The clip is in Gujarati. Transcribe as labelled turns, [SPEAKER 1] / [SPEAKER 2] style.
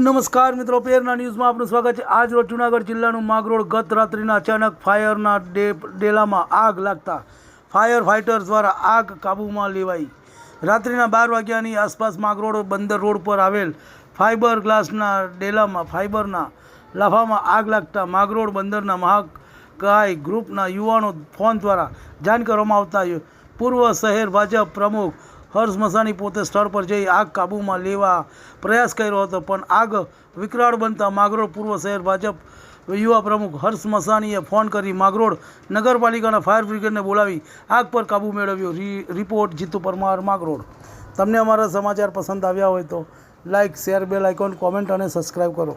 [SPEAKER 1] નમસ્કાર મિત્રો, પેરના ન્યૂઝમાં આપનું સ્વાગત છે। આજ રોજ જૂનાગઢ જિલ્લાનું માગરોળ ગત રાત્રિના અચાનક ફાયરના ડેલામાં આગ લાગતા ફાયર ફાઇટર્સ દ્વારા આગ કાબૂમાં લેવાઈ। રાત્રિના 12 વાગ્યાની આસપાસ માગરોળ બંદર રોડ પર આવેલ ફાઇબર ગ્લાસના ડેલામાં ફાઇબરના લાફામાં આગ લાગતા માગરોળ બંદરના મહાકાય ગ્રુપના યુવાનો ફોન દ્વારા જાણ કરવામાં આવતા પૂર્વ શહેર ભાજપ પ્રમુખ હર્ષ મસાણી પોતે સ્થળ પર જઈ આગ કાબૂમાં લેવા પ્રયાસ કર્યો હતો, પણ આગ વિકરાળ બનતા માગરોળ પૂર્વ શહેર ભાજપ યુવા પ્રમુખ હર્ષ મસાણીએ ફોન કરી માગરોળ નગરપાલિકાના ફાયર બ્રિગેડને બોલાવી આગ પર કાબૂ મેળવ્યો। રિપોર્ટ જીતુ પરમાર, માગરોળ। તમને અમારા સમાચાર પસંદ આવ્યા હોય તો like, share, bell icon, comment અને સબસ્ક્રાઈબ કરો।